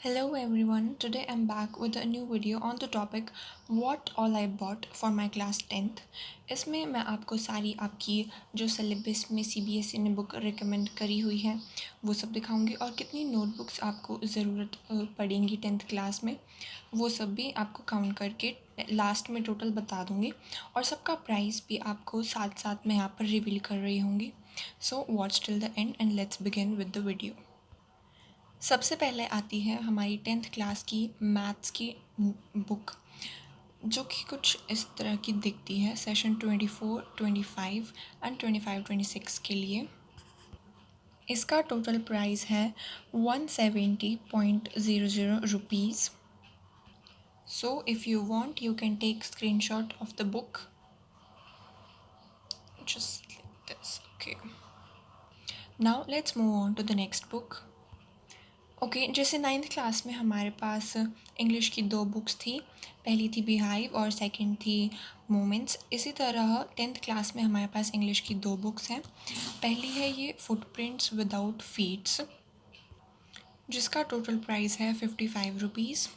Hello everyone, today I'm back with a new video on the topic what all I bought for my class 10th। इसमें मैं आपको सारी आपकी जो syllabus में सीबीएसई ने बुक रिकमेंड करी हुई है वो सब दिखाऊंगी और कितनी नोटबुक्स आपको ज़रूरत पड़ेंगी 10th क्लास में वो सब भी आपको काउंट करके लास्ट में टोटल बता दूंगी और सबका प्राइस भी आपको साथ साथ मैं यहाँ पर रिवील कर रही होंगी। So watch till the end and let's begin with the video. सबसे पहले आती है हमारी 10th क्लास की मैथ्स की बुक, जो कि कुछ इस तरह की दिखती है सेशन 24, 25 एंड 25, 26 के लिए। इसका टोटल प्राइस है 170.00 rupees. So if you want you can take screenshot of the book just like this। Okay, now let's move on to the next book। Okay जैसे 9th क्लास में हमारे पास English की दो books थी, पहली थी beehive और सेकंड थी मोमेंट्स। इसी तरह 10th क्लास में हमारे पास इंग्लिश की दो बुक्स हैं। पहली है ये फुटप्रिंट्स विदाउट फीट्स, जिसका टोटल प्राइस है 55 rupees.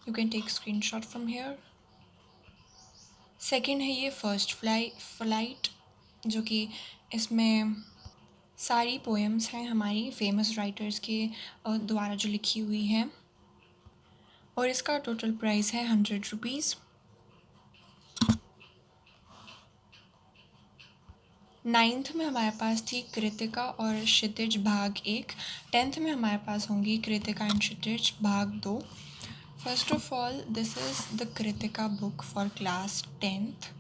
You can take screenshot from here. Second है ये फर्स्ट फ्लाइट, जो कि इसमें सारी पोएम्स हैं हमारी फेमस राइटर्स के द्वारा जो लिखी हुई हैं, और इसका टोटल प्राइस है 100 रुपीज़। 9th में हमारे पास थी कृतिका और क्षितिज भाग 1। 10th में हमारे पास होंगी कृतिका एंड क्षितिज भाग 2। First of all this is the Kritika book for class 10th,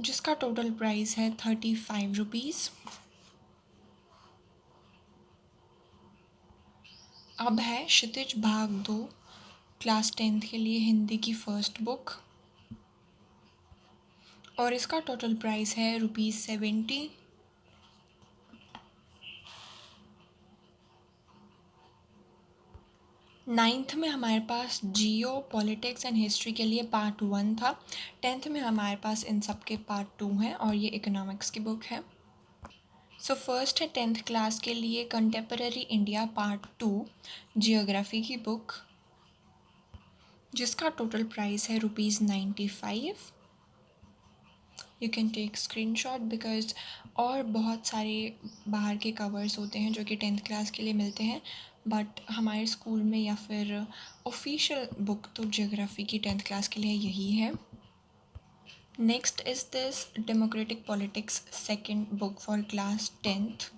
जिसका टोटल प्राइस है 35 रुपीज़। अब है क्षितिज भाग 2 क्लास 10th के लिए हिंदी की फर्स्ट बुक, और इसका टोटल प्राइस है ₹70। 9th में हमारे पास जियो पॉलिटिक्स एंड हिस्ट्री के लिए पार्ट 1 था। 10th में हमारे पास इन सब के पार्ट 2 हैं और ये इकोनॉमिक्स की बुक है। सो फर्स्ट है 10th क्लास के लिए कंटेम्पररी इंडिया पार्ट 2 जियोग्राफी की बुक, जिसका टोटल प्राइस है ₹95। You can take screenshot because और बहुत सारे बाहर के कवर्स होते हैं जो कि 10th क्लास के लिए मिलते हैं, बट हमारे स्कूल में या फिर ऑफिशियल बुक तो जियोग्राफी की 10th क्लास के लिए यही है। Next is this democratic politics second book for class 10th,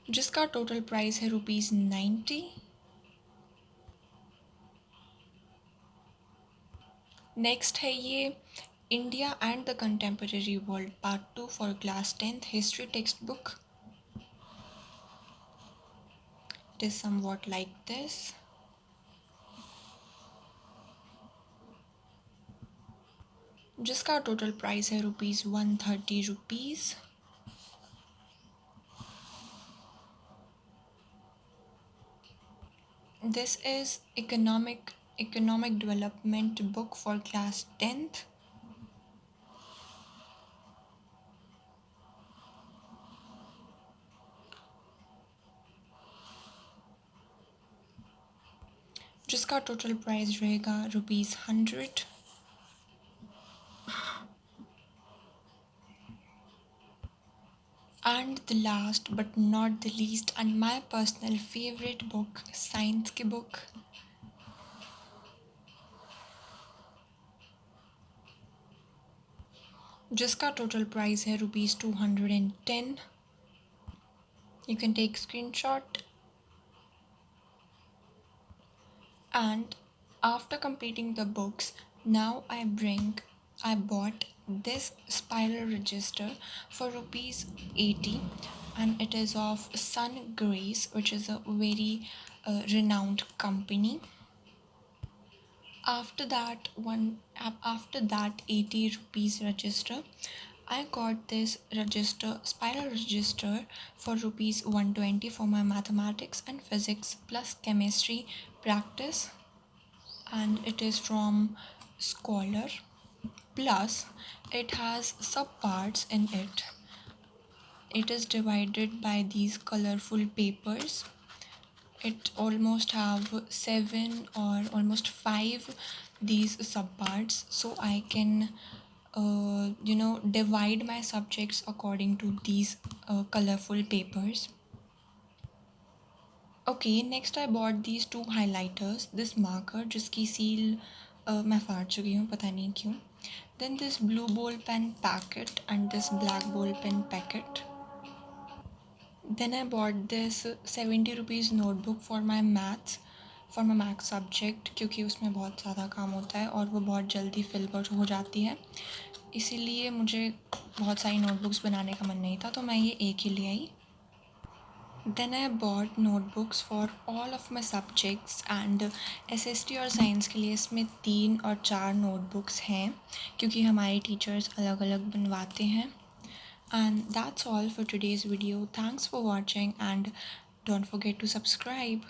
जिसका टोटल प्राइस है ₹90। नेक्स्ट है ये India and the contemporary world part 2 for class 10th history text book. It is somewhat like this. जिसका total price है ₹130। This is economic development book for class 10th, जिसका total price रहेगा ₹100। And the last but not the least and my personal favourite book science की book, जिसका total price है ₹210। You can take screenshot. And after completing the books, now I bought this spiral register for ₹80, and it is of Sun Grace, which is a very renowned company. After that 80 rupees register, I got this spiral register for ₹120 for my mathematics and physics plus chemistry practice, and it is from Scholar. Plus, it has subparts in it. It is divided by these colorful papers. It almost have seven or almost five these subparts, so I can divide my subjects according to these colorful papers. Okay, next I bought these two highlighters, this marker जिसकी seal मैं फाड़ चुकी हूँ पता नहीं क्यों. Then this blue ball pen packet and this black ball pen packet. Then I bought this 70 rupees notebook for my math subject क्योंकि उसमें बहुत ज़्यादा काम होता है और वो बहुत जल्दी फिल हो जाती है. इसीलिए मुझे बहुत सारी नोटबुक्स बनाने का मन नहीं था तो मैं ये एक ही ले आई. Then I bought notebooks for all of my subjects and SST और साइंस के लिए इसमें 3 और 4 नोटबुक्स हैं क्योंकि हमारे टीचर्स अलग अलग बनवाते हैं. And that's all for today's video. Thanks for watching and don't forget to subscribe.